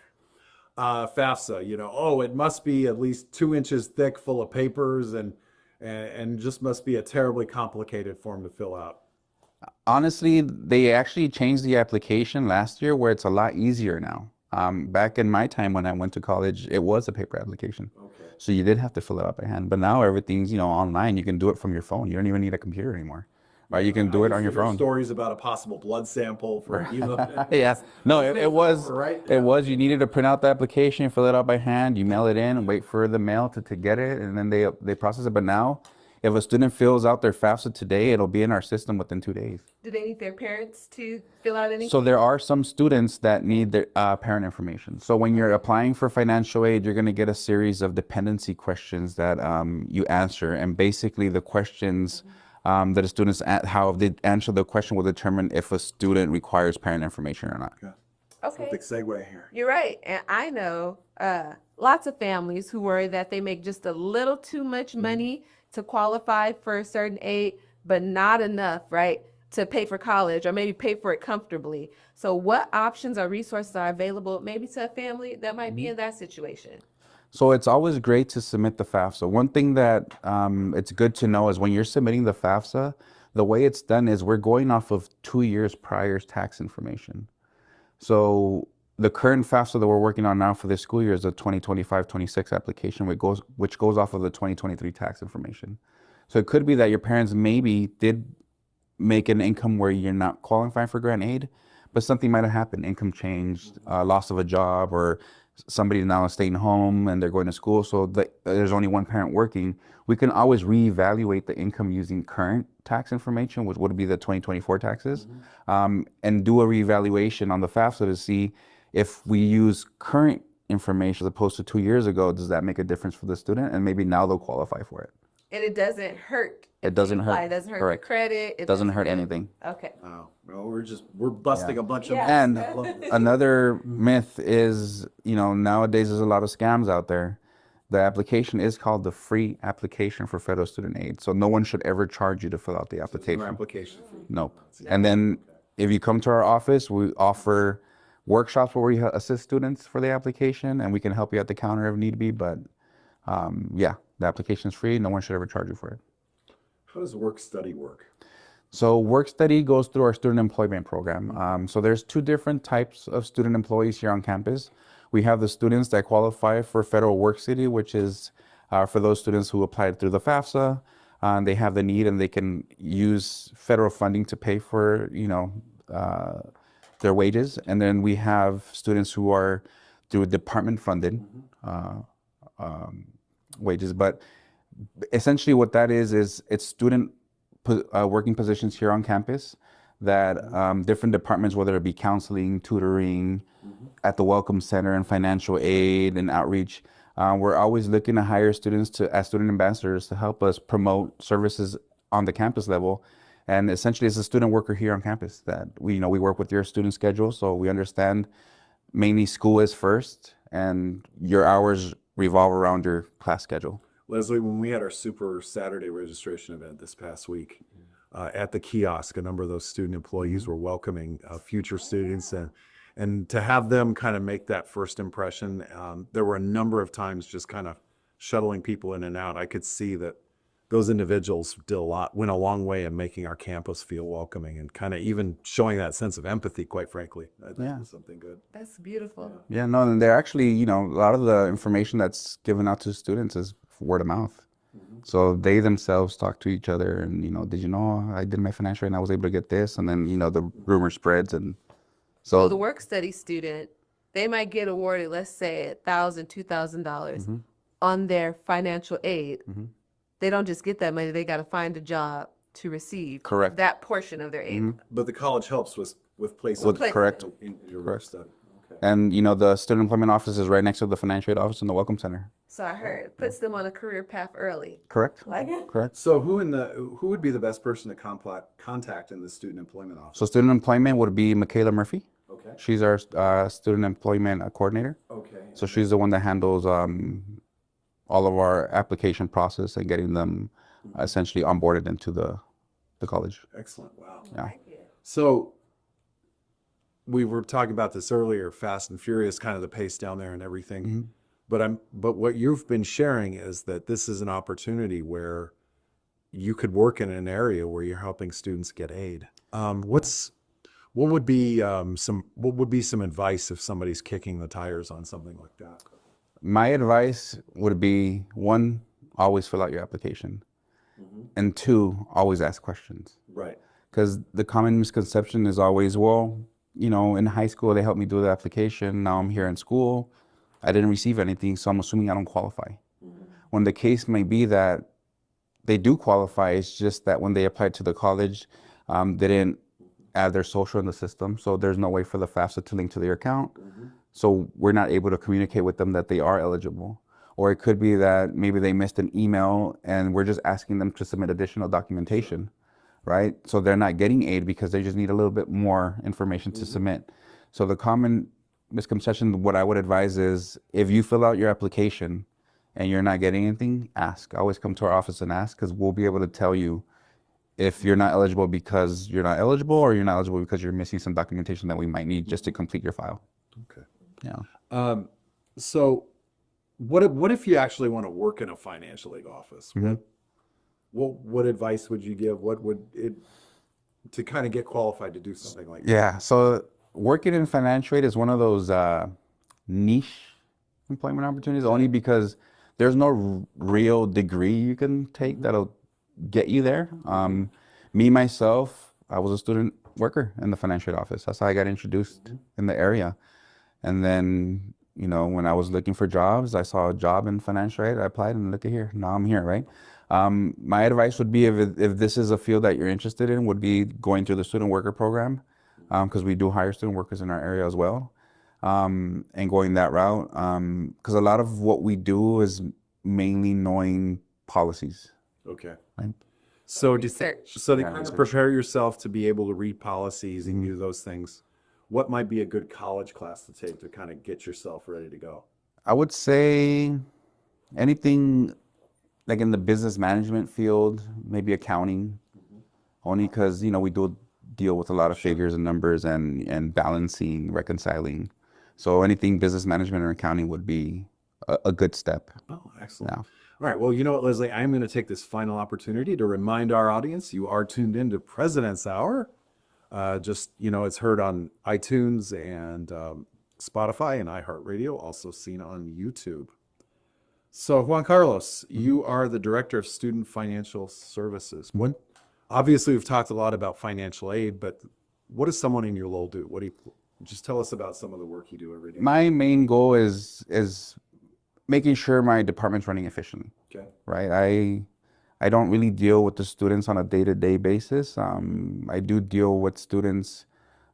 S2: FAFSA, it must be at least 2 inches thick, full of papers, and just must be a terribly complicated form to fill out.
S4: Honestly, they actually changed the application last year where it's a lot easier now. Back in my time when I went to college, it was a paper application.
S2: Okay.
S4: So you did have to fill it out by hand. But now everything's, online. You can do it from your phone. You don't even need a computer anymore. Right? You can do it on your phone.
S2: Stories about a possible blood sample for
S4: Yeah. No, it was,
S2: Right?
S4: you needed to print out the application, fill it out by hand, you mail it in and wait for the mail to get it, and then they process it. But now, if a student fills out their FAFSA today, it'll be in our system within 2 days.
S1: Do they need their parents to fill out anything?
S4: So there are some students that need their parent information. So when you're applying for financial aid, you're going to get a series of dependency questions that you answer. And basically the questions that the students, how they answer the question will determine if a student requires parent information or not.
S1: Okay.
S2: Big segue here.
S1: You're right. And I know lots of families who worry that they make just a little too much money to qualify for a certain aid, but not enough, right, to pay for college or maybe pay for it comfortably. So what options or resources are available maybe to a family that might be in that situation?
S4: So it's always great to submit the FAFSA. One thing that it's good to know is when you're submitting the FAFSA, the way it's done is we're going off of 2 years prior tax information. So the current FAFSA that we're working on now for this school year is the 2025-26 application, which goes off of the 2023 tax information. So it could be that your parents maybe did make an income where you're not qualifying for grant aid, but something might have happened, income changed, loss of a job, or somebody now is staying home and they're going to school, so there's only one parent working. We can always reevaluate the income using current tax information, which would be the 2024 taxes, and do a reevaluation on the FAFSA to see if we use current information as opposed to 2 years ago, does that make a difference for the student? And maybe now they'll qualify for it.
S1: And it doesn't hurt.
S5: It doesn't hurt.
S1: It doesn't hurt
S5: Correct.
S1: the credit. It
S5: Doesn't hurt
S1: do-
S5: anything.
S1: Okay.
S2: Oh, well, we're busting
S5: Yeah.
S2: a bunch of
S1: Yeah.
S4: And another myth is, nowadays there's a lot of scams out there. The application is called the free application for federal student aid. So no one should ever charge you to fill out the
S2: no
S4: application.
S2: application fee.
S4: Nope. And then if you come to our office, we offer workshops where we assist students for the application, and we can help you at the counter if need be. But yeah, the application is free. No one should ever charge you for it.
S2: How does work study work?
S4: So work study goes through our student employment program. So there's two different types of student employees here on campus. We have the students that qualify for federal work study, which is for those students who applied through the FAFSA. They have the need and they can use federal funding to pay for, their wages. And then we have students who are through department funded wages. But essentially what that is it's student working positions here on campus that different departments, whether it be counseling, tutoring, at the Welcome Center and financial aid and outreach, we're always looking to hire students as student ambassadors to help us promote services on the campus level. And essentially, as a student worker here on campus, that we work with your student schedule, so we understand mainly school is first, and your hours revolve around your class schedule.
S2: Leslie, when we had our Super Saturday registration event this past week, at the kiosk, a number of those student employees were welcoming future students, and to have them kind of make that first impression, there were a number of times just kind of shuttling people in and out. I could see that those individuals went a long way in making our campus feel welcoming and kind of even showing that sense of empathy, quite frankly. I think
S4: Yeah.
S2: was something good.
S1: That's beautiful.
S4: Yeah, no, and they're actually, a lot of the information that's given out to students is word of mouth. So they themselves talk to each other and, did you know I did my financial aid and I was able to get this? And then, the rumor spreads. And
S1: So the
S4: so,
S1: work study student, they might get awarded, let's say, $1,000, $2,000 on their financial aid. They don't just get that money; they got to find a job to receive
S4: Correct.
S1: that portion of their aid.
S2: But the college helps with placement
S4: correct.
S2: in your work study. Okay.
S4: And, the student employment office is right next to the financial aid office in the Welcome Center.
S1: So I heard it puts them on a career path early.
S4: Correct.
S1: Like it?
S4: Correct.
S2: So who would be the best person to contact in the student employment office?
S4: So student employment would be Michaela Murphy.
S2: Okay.
S4: She's our student employment coordinator.
S2: Okay.
S4: So she's the one that handles all of our application process and getting them essentially onboarded into the college.
S2: Excellent. Wow.
S4: Yeah.
S2: So we were talking about this earlier, Fast and Furious, kind of the pace down there and everything. But what you've been sharing is that this is an opportunity where you could work in an area where you're helping students get aid. What would be some advice if somebody's kicking the tires on something like that?
S4: My advice would be, one, always fill out your application. And two, always ask questions.
S2: Right.
S4: Because the common misconception is always, well, in high school, they helped me do the application. Now I'm here in school. I didn't receive anything, so I'm assuming I don't qualify. When the case may be that they do qualify, it's just that when they applied to the college, they didn't add their social in the system. So there's no way for the FAFSA to link to their account. So we're not able to communicate with them that they are eligible. Or it could be that maybe they missed an email and we're just asking them to submit additional documentation, right? So they're not getting aid because they just need a little bit more information to submit. So the common misconception, what I would advise is, if you fill out your application and you're not getting anything, ask. Always come to our office and ask, because we'll be able to tell you if you're not eligible because you're not eligible, or you're not eligible because you're missing some documentation that we might need just to complete your file.
S2: Okay.
S4: Yeah.
S2: So what if you actually want to work in a financial aid office? What advice would you give? What would it to kind of get qualified to do something like that?
S4: Yeah. So working in financial aid is one of those niche employment opportunities, only because there's no real degree you can take that'll get you there. Me, myself, I was a student worker in the financial aid office. That's how I got introduced in the area. And then, when I was looking for jobs, I saw a job in financial aid. I applied, and look at here. Now I'm here, right? My advice would be, if this is a field that you're interested in, would be going through the student worker program, because we do hire student workers in our area as well, and going that route. 'Cause a lot of what we do is mainly knowing policies. So
S2: Okay.
S4: Right.
S2: So,
S1: Research.
S2: so to
S4: Yeah,
S2: kind of
S4: research.
S2: prepare yourself to be able to read policies and do those things, what might be a good college class to take to kind of get yourself ready to go?
S4: I would say anything like in the business management field, maybe accounting, only because, we do deal with a lot of figures and numbers and balancing, reconciling. So anything business management or accounting would be a good step.
S2: Oh, excellent.
S4: Yeah.
S2: All right. Well, you know what, Leslie, I'm going to take this final opportunity to remind our audience you are tuned in to President's Hour. It's heard on iTunes and Spotify and iHeartRadio, also seen on YouTube. So, Juan Carlos, you are the Director of Student Financial Services. Obviously, we've talked a lot about financial aid, but what does someone in your role do? Just tell us about some of the work you do every day.
S4: My main goal is making sure my department's running efficiently.
S2: Okay.
S4: Right? I don't really deal with the students on a day-to-day basis. I do deal with students,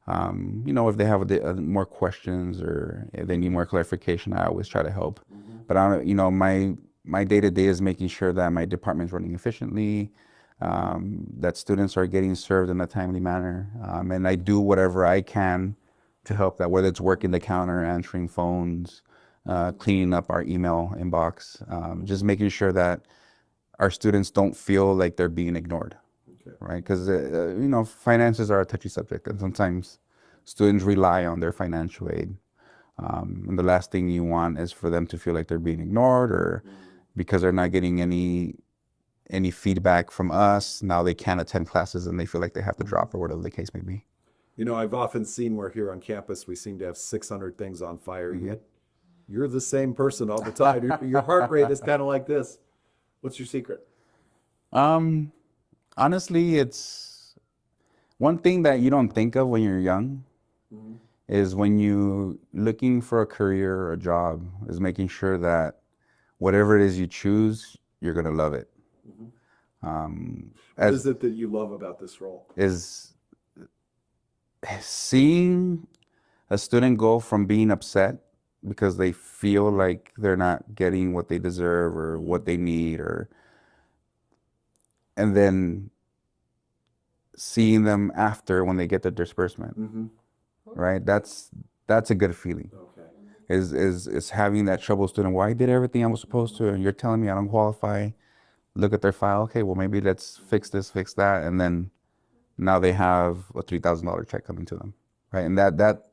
S4: if they have more questions or if they need more clarification, I always try to help. But my day-to-day is making sure that my department's running efficiently, that students are getting served in a timely manner, and I do whatever I can to help that, whether it's working the counter, answering phones, cleaning up our email inbox, just making sure that our students don't feel like they're being ignored,
S2: Okay.
S4: right? Because, finances are a touchy subject, and sometimes students rely on their financial aid. And the last thing you want is for them to feel like they're being ignored, or because they're not getting any feedback from us, now they can't attend classes and they feel like they have to drop, or whatever the case may be.
S2: I've often seen where here on campus we seem to have 600 things on fire, yet you're the same person all the time. Your heart rate is kind of like this. What's your secret?
S4: Honestly, it's one thing that you don't think of when you're young is when you looking for a career or a job, is making sure that whatever it is you choose, you're gonna love it.
S2: What is it that you love about this role?
S4: Is seeing a student go from being upset because they feel like they're not getting what they deserve or what they need, and then seeing them after when they get the disbursement, right? That's a good feeling.
S2: Okay.
S4: Is having that troubled student. Well, I did everything I was supposed to, and you're telling me I don't qualify. Look at their file. Okay, well, maybe let's fix this, fix that, and then now they have a $3,000 check coming to them, right? And that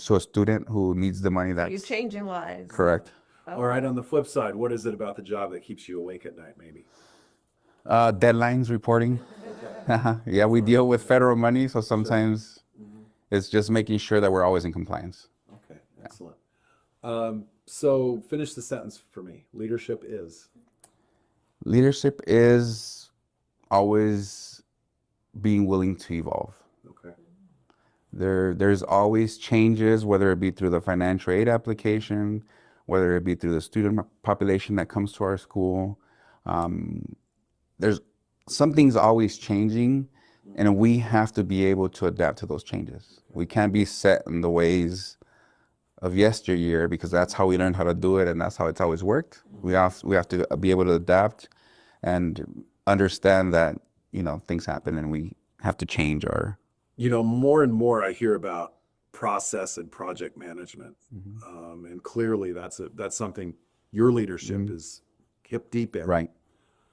S4: so a student who needs the money,
S1: You're
S4: that's
S1: changing lives.
S4: correct.
S2: All right. On the flip side, what is it about the job that keeps you awake at night, maybe?
S4: Deadlines reporting. Yeah, we deal with federal money, so sometimes it's just making sure that we're always in compliance.
S2: Okay. Excellent. So finish the sentence for me.
S4: Leadership is always being willing to evolve.
S2: Okay.
S4: There's always changes, whether it be through the financial aid application, whether it be through the student population that comes to our school. There's something's always changing, and we have to be able to adapt to those changes. We can't be set in the ways of yesteryear, because that's how we learned how to do it, and that's how it's always worked. We have to be able to adapt and understand that things happen, and we have to change our.
S2: More and more I hear about process and project management, and clearly that's something your leadership is hip deep in.
S4: Right.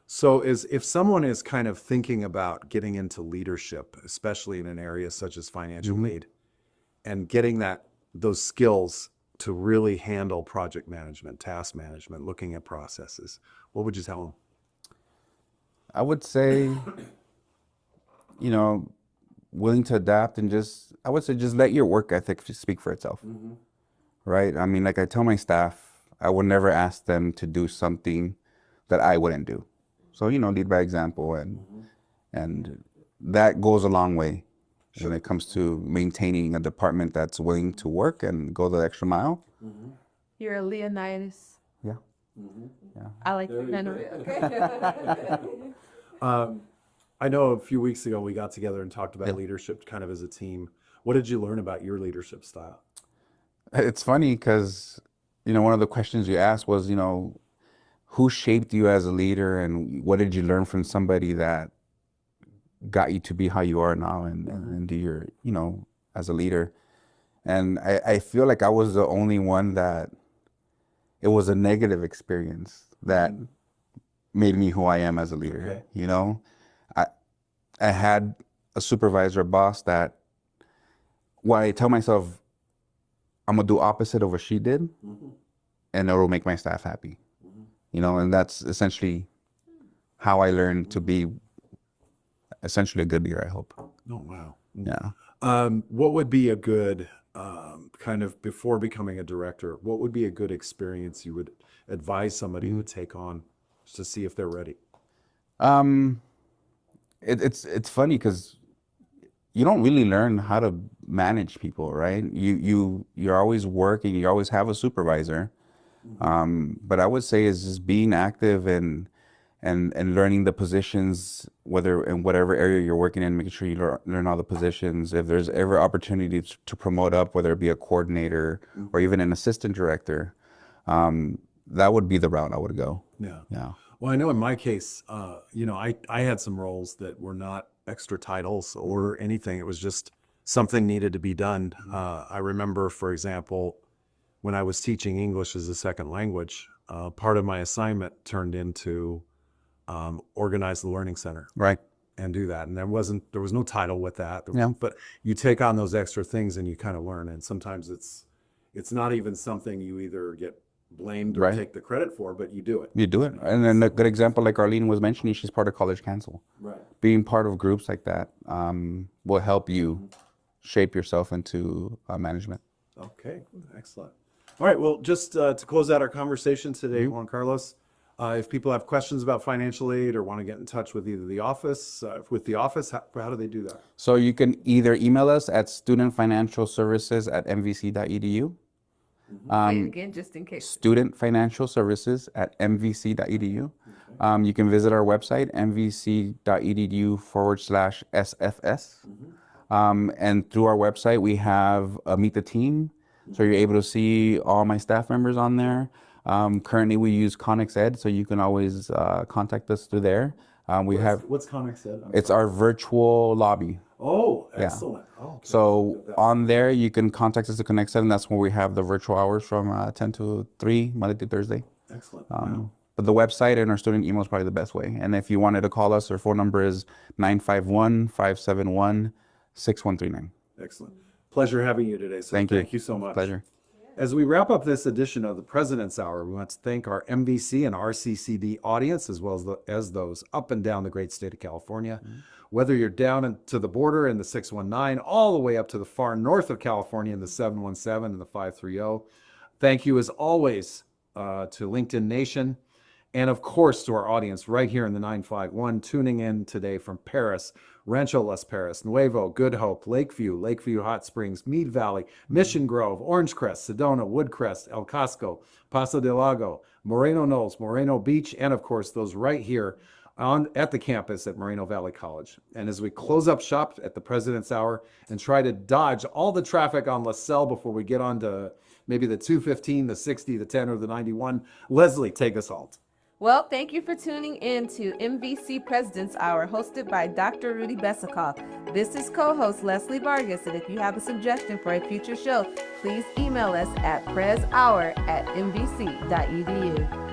S2: So if someone is kind of thinking about getting into leadership, especially in an area such as financial aid, and getting those skills to really handle project management, task management, looking at processes, what would you tell them?
S4: I would say, willing to adapt, and I would say just let your work ethic speak for itself. Right? I mean, like I tell my staff, I would never ask them to do something that I wouldn't do. So, lead by example, and that goes a long way when it comes to maintaining a department that's willing to work and go the extra mile.
S1: You're a Leonidas.
S4: Yeah.
S1: I like the okay.
S2: I know a few weeks ago we got together and talked about leadership kind of as a team. What did you learn about your leadership style?
S4: It's funny because, one of the questions you asked was, who shaped you as a leader, and what did you learn from somebody that got you to be how you are now and do your, as a leader. And I feel like I was the only one that it was a negative experience that made me who I am as a leader.
S2: Okay.
S4: I had a supervisor, boss that, when I tell myself I'm gonna do opposite of what she did, and it'll make my staff happy, and that's essentially how I learned to be essentially a good leader, I hope.
S2: Oh, wow.
S4: Yeah.
S2: What would be a good, kind of before becoming a director, what would be a good experience you would advise somebody to take on just to see if they're ready?
S4: It's funny because you don't really learn how to manage people, right? You're always working, you always have a supervisor. But I would say is just being active and learning the positions, whether in whatever area you're working in, making sure you learn all the positions. If there's ever opportunity to promote up, whether it be a coordinator or even an assistant director, that would be the route I would go.
S2: Yeah.
S4: Yeah.
S2: Well, I know in my case, I had some roles that were not extra titles or anything. It was just something needed to be done. I remember, for example, when I was teaching English as a second language, part of my assignment turned into organize the learning center.
S4: Right.
S2: And do that. And there was no title with that.
S4: Yeah.
S2: But you take on those extra things and you kind of learn. And sometimes it's not even something you either get blamed or
S4: Right.
S2: take the credit for, but you do it.
S4: You do it. And then a good example, like Arlene was mentioning, she's part of College Council.
S2: Right.
S4: Being part of groups like that will help you shape yourself into management.
S2: Okay, excellent. All right, well, just to close out our conversation today, Juan Carlos, if people have questions about financial aid or want to get in touch with either the office, how do they do that?
S4: So you can either email us at studentfinancialservices@mvc.edu.
S1: Say it again, just in case.
S4: Studentfinancialservices@mvc.edu. You can visit our website, mvc.edu/SFS. And through our website, we have a Meet the Team. So you're able to see all my staff members on there. Currently, we use Connex Ed, so you can always contact us through there.
S2: What's Connex Ed?
S4: It's our virtual lobby.
S2: Oh, excellent. Oh, okay.
S4: So on there, you can contact us to Connex Ed, and that's where we have the virtual hours from 10 to 3, Monday to Thursday.
S2: Excellent.
S4: But the website and our student email is probably the best way. And if you wanted to call us, our phone number is 951-571-6139.
S2: Excellent. Pleasure having you today. So
S4: Thank you.
S2: Thank you so much.
S4: Pleasure.
S2: As we wrap up this edition of the President's Hour, we want to thank our MVC and RCCD audience, as well as those up and down the great state of California. Whether you're down to the border in the 619, all the way up to the far north of California in the 717 and the 530. Thank you, as always, to LinkedIn Nation. And of course, to our audience right here in the 951, tuning in today from Paris, Rancho Las Perras, Nuevo, Good Hope, Lakeview Hot Springs, Mead Valley, Mission Grove, Orange Crest, Sedona, Woodcrest, El Casco, Paso del Lago, Moreno Knolls, Moreno Beach, and of course, those right here at the campus at Moreno Valley College. And as we close up shop at the President's Hour and try to dodge all the traffic on LaSalle before we get on to maybe the 215, the 60, the 10, or the 91, Leslie, take us home.
S1: Well, thank you for tuning in to MVC President's Hour, hosted by Dr. Rudy Besikof. This is co-host Leslie Vargas, and if you have a suggestion for a future show, please email us at preshour@mvc.edu.